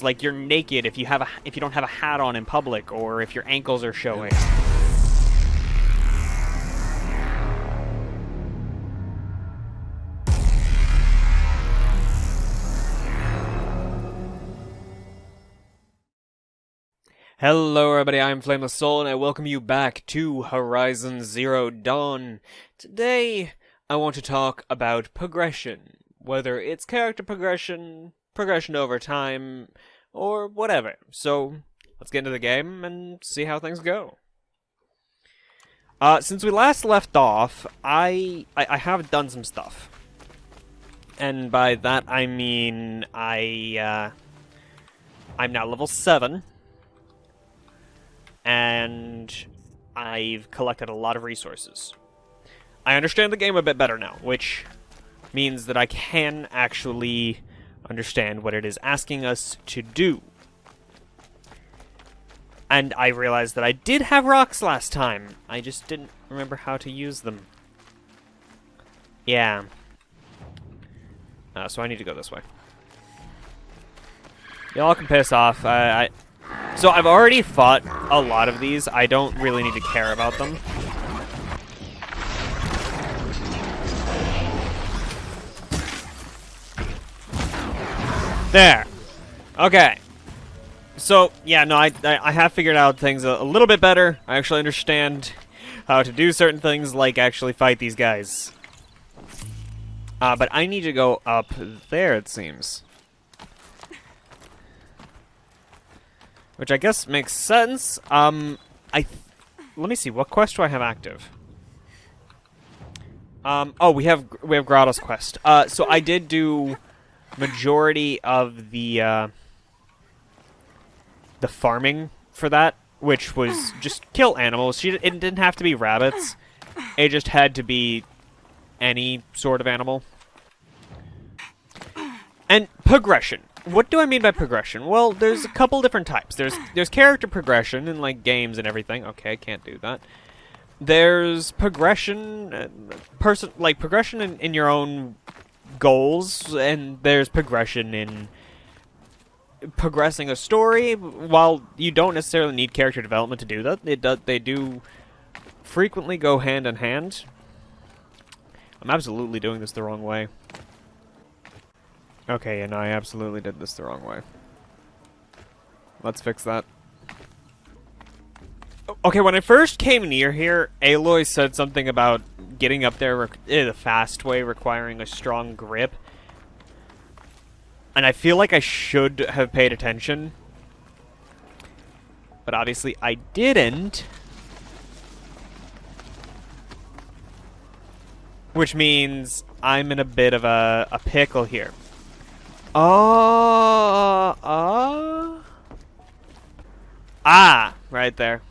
like you're naked if you don't have a hat on in public, or if your ankles are showing. Hello everybody, I'm Flameless Soul, and I welcome you back to Horizon Zero Dawn. Today, I want to talk about progression. Whether it's character progression, progression over time, or whatever. So, let's get into the game and see how things go. Since we last left off, I have done some stuff. And by that I mean I'm now level 7. And I've collected a lot of resources. I understand the game a bit better now, which means that I can actually understand what it is asking us to do. And I realized that I did have rocks last time. I just didn't remember how to use them. Yeah. So I need to go this way. Y'all can piss off. So I've already fought a lot of these. I don't really need to care about them. There. Okay. So, yeah, no, I have figured out things a little bit better. I actually understand how to do certain things, like actually fight these guys. But I need to go up there, it seems. Which I guess makes sense. Let me see, what quest do I have active? Oh, we have Grotto's quest. So I did do majority of the farming for that, which was just kill animals. It didn't have to be rabbits. It just had to be any sort of animal. And progression. What do I mean by progression? Well, there's a couple different types. There's character progression in like games and everything. Okay, I can't do that. There's progression, progression in your own goals, and there's progression in progressing a story. While you don't necessarily need character development to do that, they do frequently go hand in hand. I'm absolutely doing this the wrong way. Okay, and I absolutely did this the wrong way. Let's fix that. Okay, when I first came near here, Aloy said something about getting up there the fast way requiring a strong grip. And I feel like I should have paid attention. But obviously I didn't. Which means I'm in a bit of a pickle here. Right there.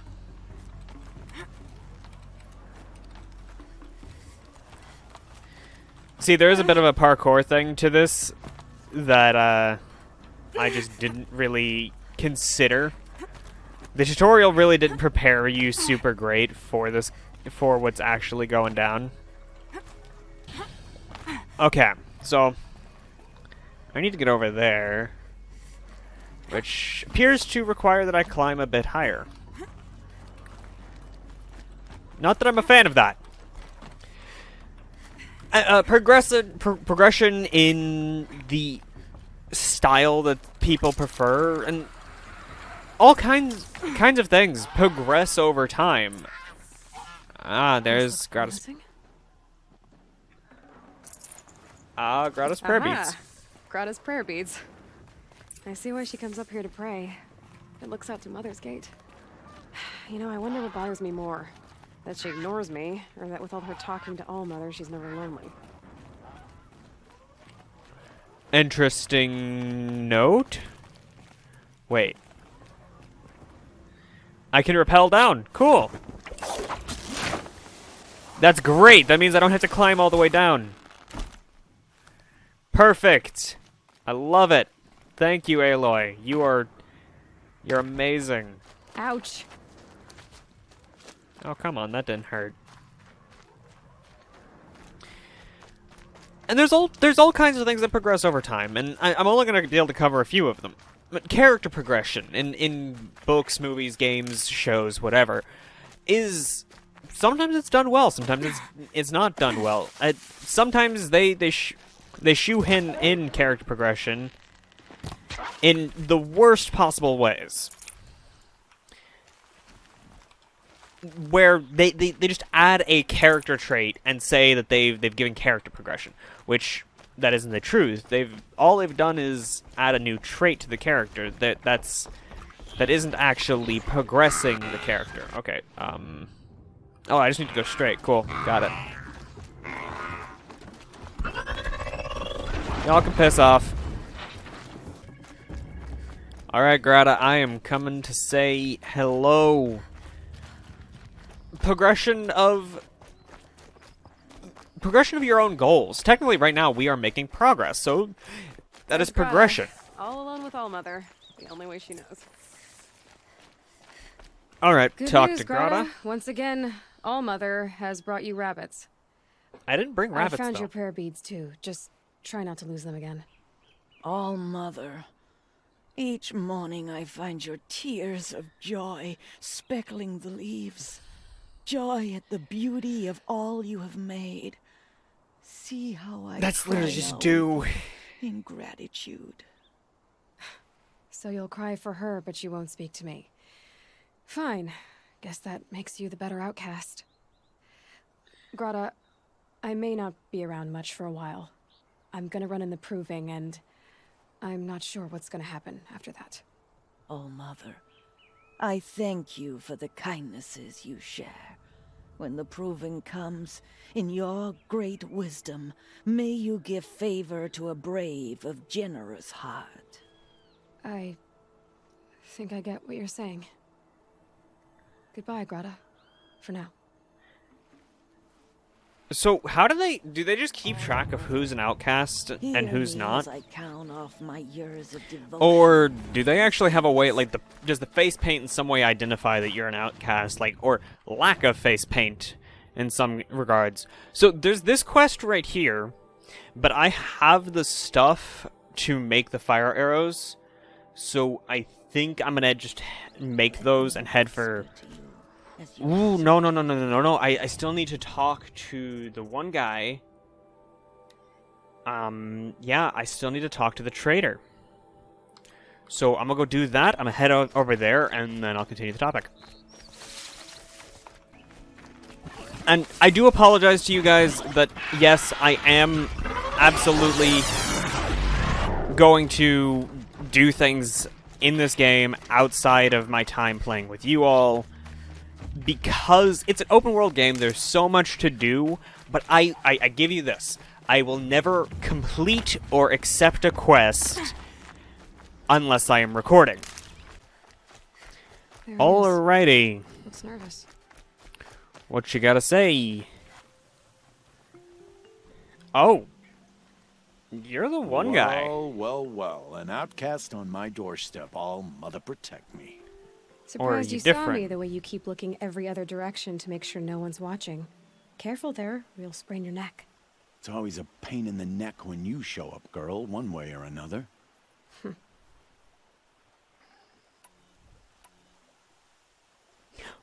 See, there is a bit of a parkour thing to this that I just didn't really consider. The tutorial really didn't prepare you super great for this, for what's actually going down. Okay, so I need to get over there, which appears to require that I climb a bit higher. Not that I'm a fan of that. Progression in the style that people prefer, and all kinds of things progress over time. There's Grotto's. Grotto's prayer beads. Grotto's prayer beads. I see why she comes up here to pray. It looks out to Mother's Gate. You know, I wonder what bothers me more. That she ignores me, or that with all her talking to All Mother, she's never lonely. Interesting note. Wait. I can rappel down. Cool. That's great. That means I don't have to climb all the way down. Perfect. I love it. Thank you, Eloy. You're amazing. Ouch. Oh, come on. That didn't hurt. And there's all kinds of things that progress over time, and I'm only going to be able to cover a few of them. But character progression in books, movies, games, shows, whatever, is sometimes it's done well, sometimes it's not done well. Sometimes they shoehorn in character progression in the worst possible ways, where they just add a character trait and say that they've given character progression, which that isn't the truth. All they've done is add a new trait to the character that isn't actually progressing the character. Okay. Oh, I just need to go straight. Cool. Got it. Y'all can piss off. Alright, Greta, I am coming to say hello. Progression of your own goals. Technically, right now, we are making progress, so that is progression. All alone with All-Mother. The only way she knows. Alright, talk news, to Greta. Once again, All-Mother has brought you rabbits. I didn't bring rabbits, I found though. your prayer beads, too. Just try not to lose them again. All-Mother, each morning I find your tears of joy speckling the leaves. Joy at the beauty of all you have made. See how I That's cry literally just out do. in gratitude. So you'll cry for her, but you won't speak to me. Fine. Guess that makes you the better outcast. Greta, I may not be around much for a while. I'm gonna run in the proving, and I'm not sure what's gonna happen after that. All-Mother, I thank you for the kindnesses you share. When the proving comes, in your great wisdom, may you give favor to a brave of generous heart. I think I get what you're saying. Goodbye, Greta. For now. So, how do they just keep track of who's an outcast and who's not? I count off my years of devotion. Or do they actually have a way, like, does the face paint in some way identify that you're an outcast, like, or lack of face paint in some regards? So, there's this quest right here, but I have the stuff to make the fire arrows, so I think I'm gonna just make those and head for... Ooh, no. I still need to talk to the one guy. Yeah, I still need to talk to the trader. So I'm gonna go do that. I'm gonna head over there, and then I'll continue the topic. And I do apologize to you guys that, yes, I am absolutely going to do things in this game outside of my time playing with you all. Because it's an open world game, there's so much to do, but I give you this. I will never complete or accept a quest unless I am recording. There Alrighty. Looks nervous. What you gotta say? Oh. You're the one guy. Well, an outcast on my doorstep. All-Mother protect me. Surprised you you saw different? me the way you keep looking every other direction to make sure no one's watching. Careful there, or you'll sprain your neck. It's always a pain in the neck when you show up, girl, one way or another.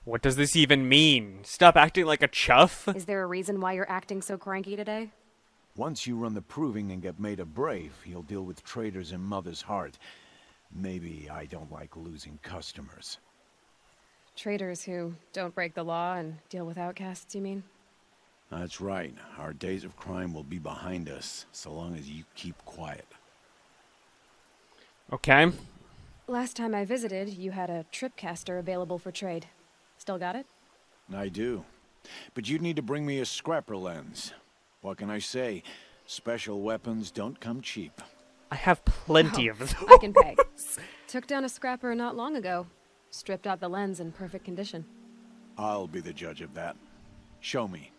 What does this even mean? Stop acting like a chuff? Is there a reason why you're acting so cranky today? Once you run the proving and get made a brave, you'll deal with traitors in Mother's heart. Maybe I don't like losing customers. Traitors who don't break the law and deal with outcasts, you mean? That's right. Our days of crime will be behind us, so long as you keep quiet. Okay. Last time I visited, you had a tripcaster available for trade. Still got it? I do. But you'd need to bring me a scrapper lens. What can I say? Special weapons don't come cheap. I have plenty of those. I can pay. Took down a scrapper not long ago. Stripped out the lens in perfect condition. I'll be the judge of that. Show me.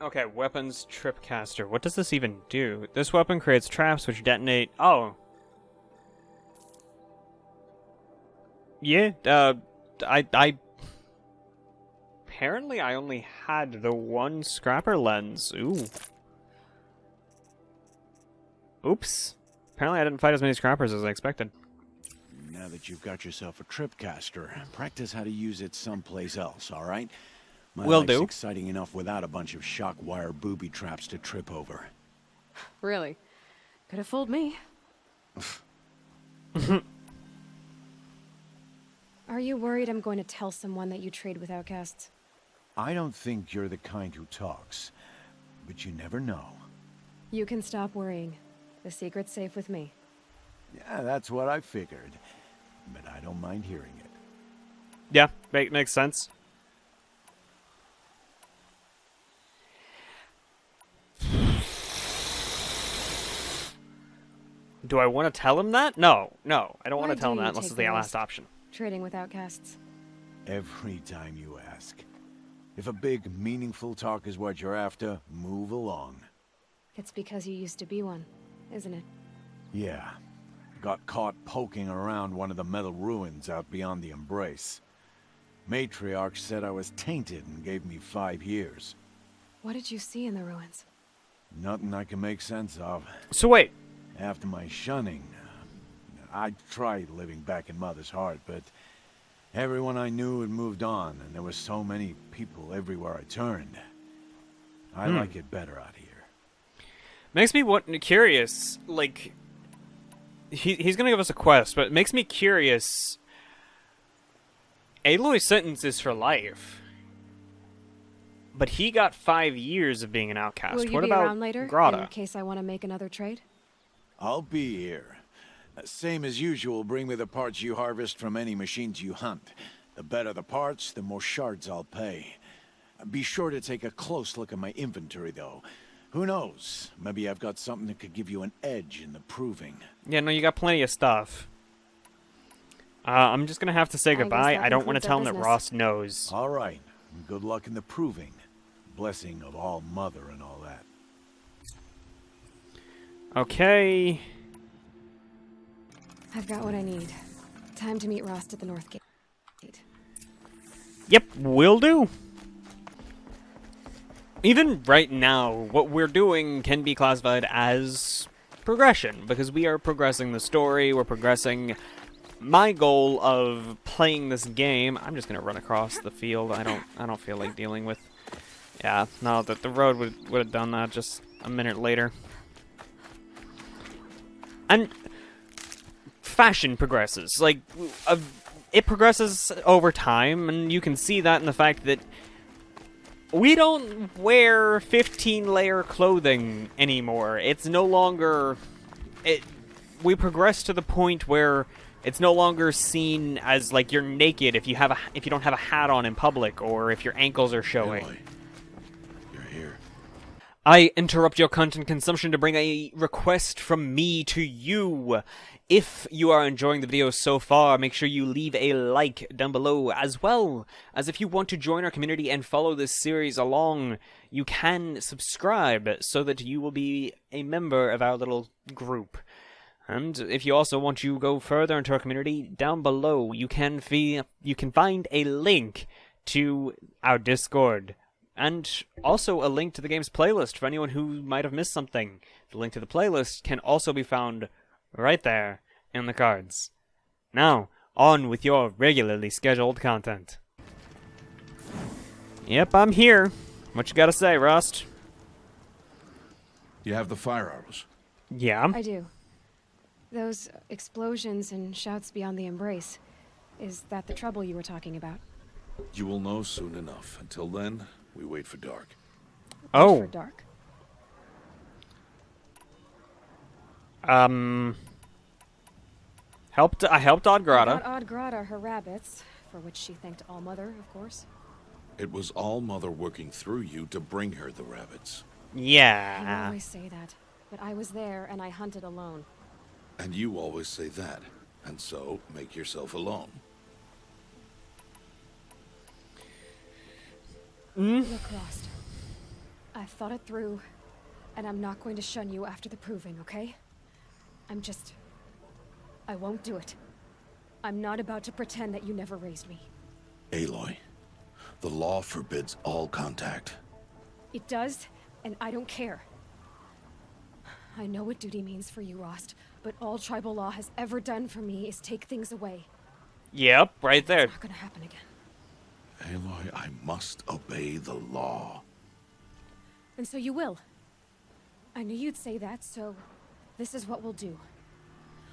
Okay, weapons tripcaster. What does this even do? This weapon creates traps which detonate... Oh. Yeah, I... Apparently I only had the one scrapper lens. Ooh. Oops. Apparently I didn't fight as many scrappers as I expected. Now that you've got yourself a tripcaster, practice how to use it someplace else, all right? My Will life's do. exciting enough without a bunch of shock wire booby traps to trip over. Really? Could have fooled me. Are you worried I'm going to tell someone that you trade with outcasts? I don't think you're the kind who talks, but you never know. You can stop worrying. The secret's safe with me. Yeah, that's what I figured, but I don't mind hearing it. Yeah, makes sense. Do I want to tell him that? No, I don't want Why to tell him do you that unless take it's the the last risk? option. Trading with outcasts. Every time you ask. If a big, meaningful talk is what you're after, move along. It's because you used to be one, isn't it? Yeah. Got caught poking around one of the metal ruins out beyond the Embrace. Matriarch said I was tainted and gave me 5 years. What did you see in the ruins? Nothing I can make sense of. So wait, After my shunning, I tried living back in Mother's Heart, but everyone I knew had moved on, and there were so many people everywhere I turned. I like it better out here. makes me curious. Like, he's gonna give us a quest, but it makes me curious. Aloy's sentence is for life, but he got 5 years of being an outcast. Will you What be about around later, Greta? in case I want to make another trade? I'll be here. Same as usual, bring me the parts you harvest from any machines you hunt. The better the parts, the more shards I'll pay. Be sure to take a close look at my inventory, though. Who knows? Maybe I've got something that could give you an edge in the proving. Yeah, no, you got plenty of stuff. I'm just gonna have to say I guess goodbye. that I don't want to concludes tell our him that business. Ross knows. All right. Good luck in the proving. Blessing of All Mother and all that. Okay. I've got what I need. Time to meet Rost at the North Gate. Yep, will do. Even right now, what we're doing can be classified as progression, because we are progressing the story, we're progressing my goal of playing this game. I'm just gonna run across the field. I don't feel like dealing with. Yeah, no, the road would have done that just a minute later. And fashion progresses. Like, it progresses over time, and you can see that in the fact that we don't wear 15-layer clothing anymore. It's no longer... We progress to the point where it's no longer seen as, like, you're naked if you don't have a hat on in public, or if your ankles are showing. Eloy, you're here. I interrupt your content consumption to bring a request from me to you. If you are enjoying the video so far, make sure you leave a like down below, as well as if you want to join our community and follow this series along, you can subscribe so that you will be a member of our little group. And if you also want to go further into our community, down below you can find a link to our Discord. And also a link to the game's playlist for anyone who might have missed something. The link to the playlist can also be found right there in the cards. Now, on with your regularly scheduled content. Yep, I'm here. What you gotta say, Rust? You have the fire arrows. Yeah. I do. Those explosions and shouts beyond the Embrace. Is that the trouble you were talking about? You will know soon enough. Until then, we wait for dark. Oh. For dark? I helped Odd Grotto. About Odd Grotto, her rabbits, for which she thanked All Mother, of course. It was All Mother working through you to bring her the rabbits. You Yeah. always say that, but I was there and I hunted alone. And you always say that. And so, make yourself alone. Look, Rost. I've thought it through, and I'm not going to shun you after the proving, okay? I won't do it. I'm not about to pretend that you never raised me. Aloy, the law forbids all contact. It does, and I don't care. I know what duty means for you, Rost. but all tribal law has ever done for me is take things away. Yep, right there. It's not gonna happen again. Aloy, I must obey the law. And so you will. I knew you'd say that, so this is what we'll do.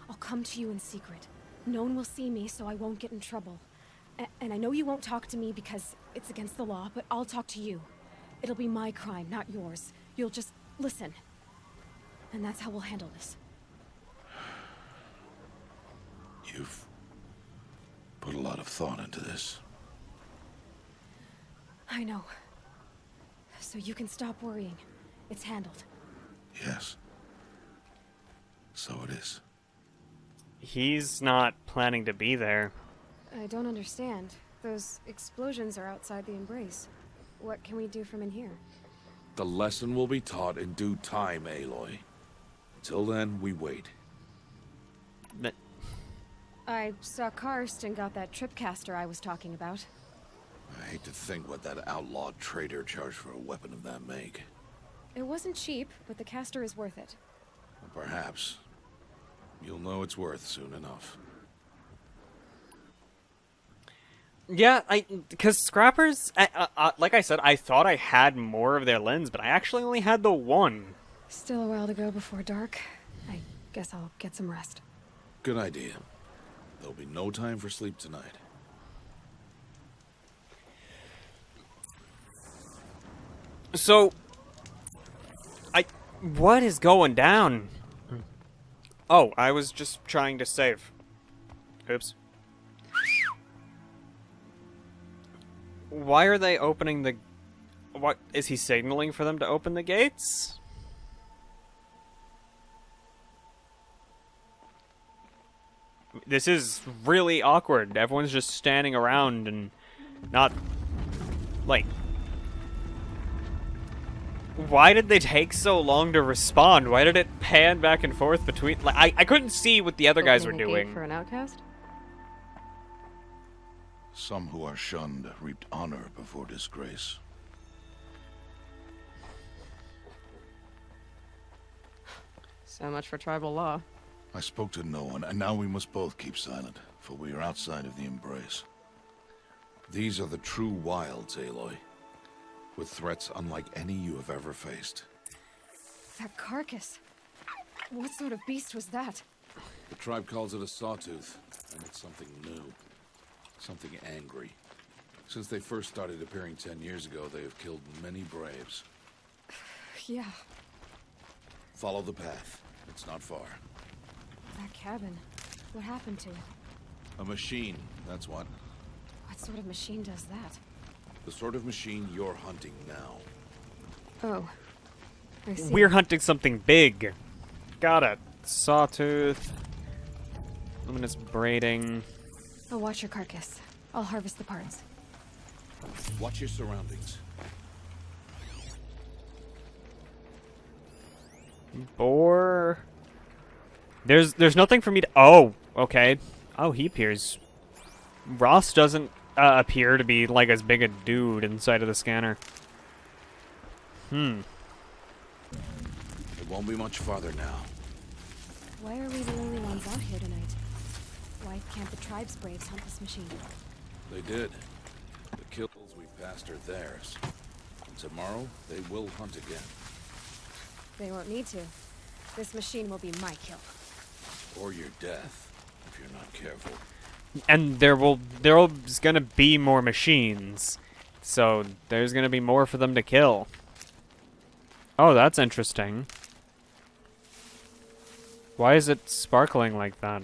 I'll come to you in secret. No one will see me, so I won't get in trouble. And I know you won't talk to me because it's against the law, but I'll talk to you. It'll be my crime, not yours. You'll just listen. And that's how we'll handle this. You've put a lot of thought into this. I know. So you can stop worrying. It's handled. Yes. So it is. He's not planning to be there. I don't understand. Those explosions are outside the embrace. What can we do from in here? The lesson will be taught in due time, Aloy. Till then, we wait. Th- I saw Karst and got that tripcaster I was talking about. I hate to think what that outlawed trader charged for a weapon of that make. It wasn't cheap, but the caster is worth it. Perhaps. You'll know its worth soon enough. Yeah, because scrappers, like I said, I thought I had more of their lens, but I actually only had the one. Still a while to go before dark. I guess I'll get some rest. Good idea. There'll be no time for sleep tonight. So, what is going down? Oh, I was just trying to save. Oops. Why are they opening the... What, is he signaling for them to open the gates? This is really awkward. Everyone's just standing around and not... Like... Why did they take so long to respond? Why did it pan back and forth between... Like, I couldn't see what the other guys were Opening a gate doing. for an outcast? Some who are shunned reaped honor before disgrace. So much for tribal law. I spoke to no one, and now we must both keep silent, for we are outside of the embrace. These are the true wilds, Aloy, with threats unlike any you have ever faced. That carcass. What sort of beast was that? The tribe calls it a sawtooth, and it's something new. Something angry. Since they first started appearing 10 years ago, they have killed many braves. Yeah, Follow the path. It's not far. that cabin. What happened to it? A machine, that's what. What sort of machine does that? The sort of machine you're hunting now. Oh, I see. We're hunting something big. Got it. Sawtooth. Luminous braiding. I'll watch your carcass. I'll harvest the parts. Watch your surroundings. Boar. There's nothing for me to... Oh, okay. Oh, he appears. Ross doesn't appear to be like as big a dude inside of the scanner. It won't be much farther now. Why are we the only ones out here tonight? Why can't the tribe's braves hunt this machine? They did. The kills we passed are theirs. And tomorrow, they will hunt again. They won't need to. This machine will be my kill. Or your death, if you're not careful. And there's gonna be more machines. So there's gonna be more for them to kill. Oh, that's interesting. Why is it sparkling like that?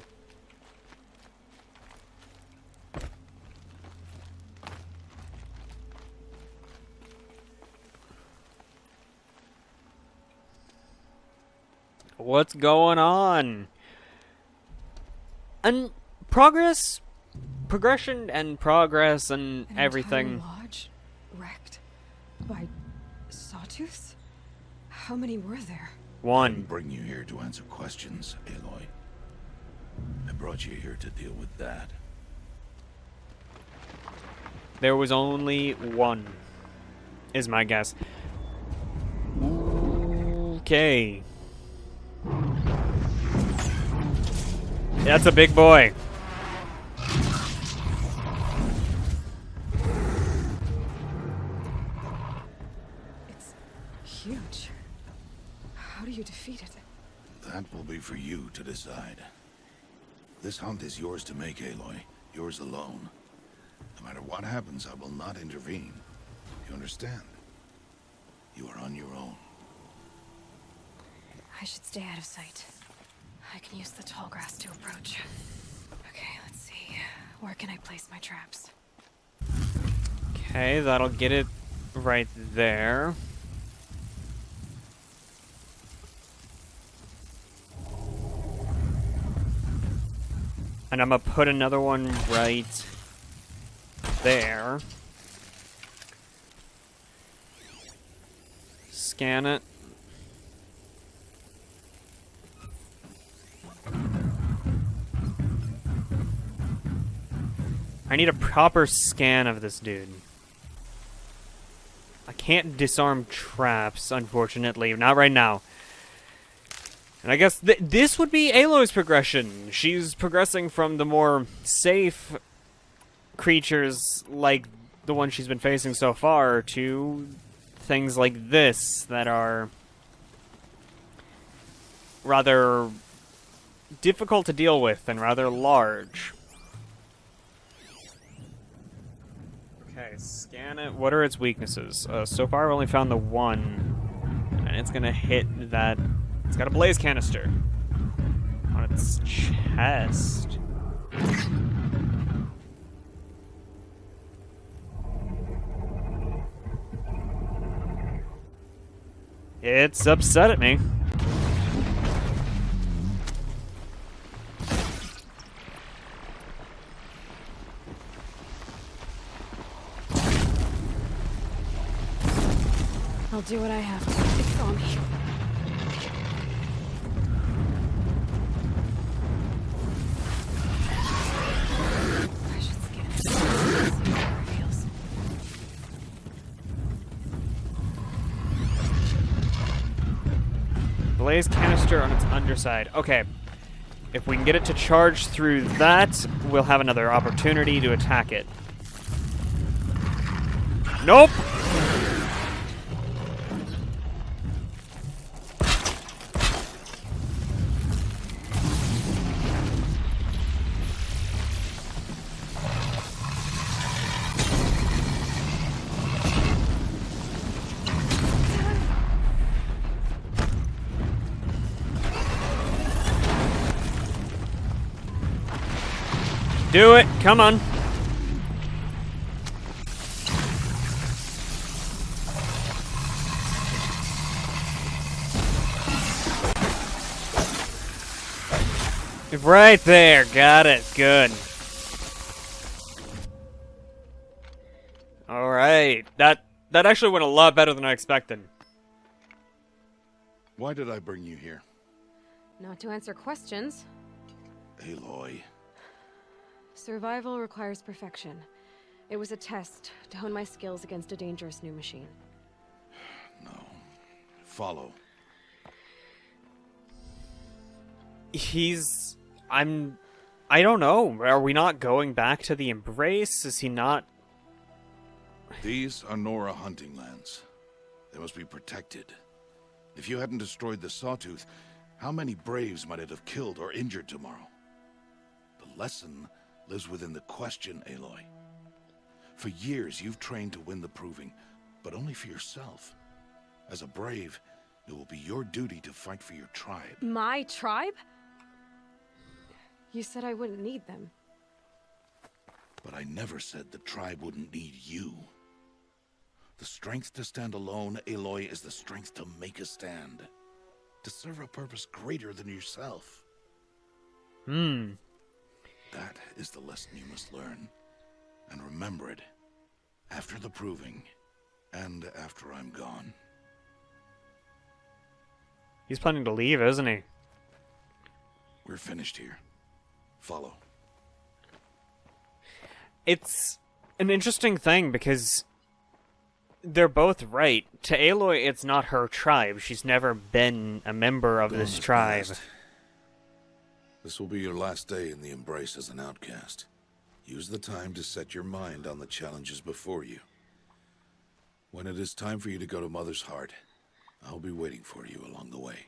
What's going on? And progression and progress and An everything. entire lodge wrecked by sawtooths? How many were there? I One. didn't bring you here to answer questions, Eloy. I brought you here to deal with that. There was only one, is my guess. Okay. That's a big boy. It's huge. How do you defeat it? That will be for you to decide. This hunt is yours to make, Aloy. Yours alone. No matter what happens, I will not intervene. You understand? You are on your own. I should stay out of sight. I can use the tall grass to approach. Okay, let's see. Where can I place my traps? Okay, that'll get it right there. And I'm gonna put another one right there. Scan it. I need a proper scan of this dude. I can't disarm traps, unfortunately. Not right now. And I guess this would be Aloy's progression. She's progressing from the more safe creatures like the one she's been facing so far to things like this that are rather difficult to deal with and rather large. Okay, scan it. What are its weaknesses? So far I've only found the one, and it's gonna hit that. It's got a blaze canister on its chest. It's upset at me. I'll do what I have to. It's on me. I should scan it. See how it feels. Blaze canister on its underside. Okay. If we can get it to charge through that, we'll have another opportunity to attack it. Nope! Do it! Come on! Right there! Got it! Good. Alright. That actually went a lot better than I expected. Why did I bring you here? Not to answer questions. Aloy. Survival requires perfection. It was a test to hone my skills against a dangerous new machine. No. Follow. I don't know. Are we not going back to the Embrace? Is he not? These are Nora hunting lands. They must be protected. If you hadn't destroyed the Sawtooth, how many Braves might it have killed or injured tomorrow? The lesson lives within the question, Eloy. For years, you've trained to win the Proving, but only for yourself. As a Brave, it will be your duty to fight for your tribe. My tribe? You said I wouldn't need them. But I never said the tribe wouldn't need you. The strength to stand alone, Eloy, is the strength to make a stand. To serve a purpose greater than yourself. That is the lesson you must learn. And remember it. After the Proving. And after I'm gone. He's planning to leave, isn't he? We're finished here. Follow. It's an interesting thing because they're both right. To Aloy, it's not her tribe. She's never been a member of this tribe. This will be your last day in the Embrace as an outcast. Use the time to set your mind on the challenges before you. When it is time for you to go to Mother's Heart, I'll be waiting for you along the way.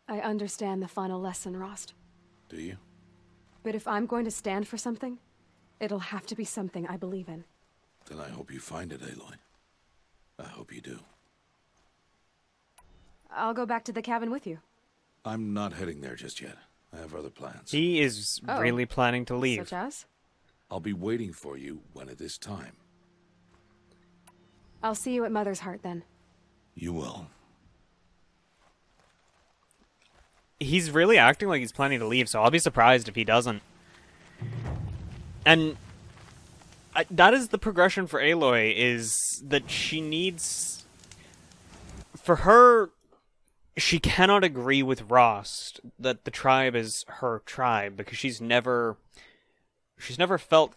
I understand the final lesson, Rost. Do you? But if I'm going to stand for something, it'll have to be something I believe in. Then I hope you find it, Aloy. I hope you do. I'll go back to the cabin with you. I'm not heading there just yet. I have other plans. He is really planning to leave. Such as? I'll be waiting for you when it is time. I'll see you at Mother's Heart then. You will. He's really acting like he's planning to leave, so I'll be surprised if he doesn't. And that is the progression for Aloy, is that she needs... For her, she cannot agree with Rost that the tribe is her tribe, because she's never felt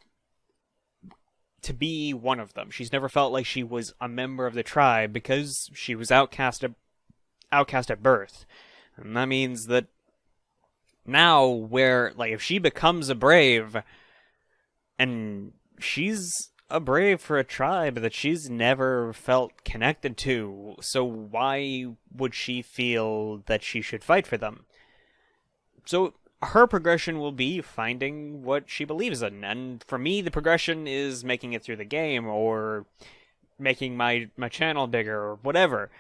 to be one of them. She's never felt like she was a member of the tribe, because she was outcast at birth. And that means that now, if she becomes a brave, and she's a brave for a tribe that she's never felt connected to, so why would she feel that she should fight for them? So her progression will be finding what she believes in, and for me, the progression is making it through the game, or making my channel bigger, or whatever.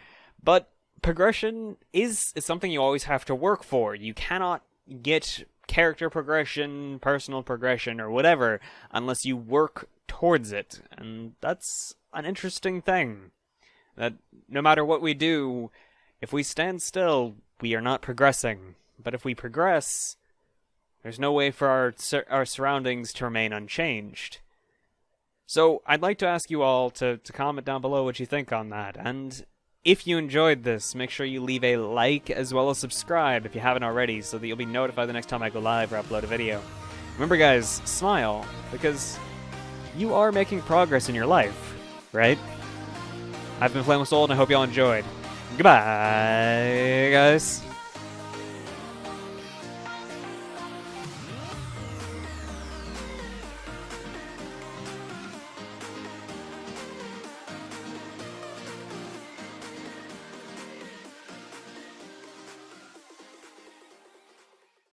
But progression is something you always have to work for. You cannot get character progression, personal progression, or whatever unless you work towards it. And that's an interesting thing. That no matter what we do, if we stand still, we are not progressing. But if we progress, there's no way for our surroundings to remain unchanged. So I'd like to ask you all to comment down below what you think on that. And if you enjoyed this, make sure you leave a like as well as subscribe if you haven't already, so that you'll be notified the next time I go live or upload a video. Remember guys, smile, because you are making progress in your life, right? I've been Flameless Soul, and I hope you all enjoyed. Goodbye, guys.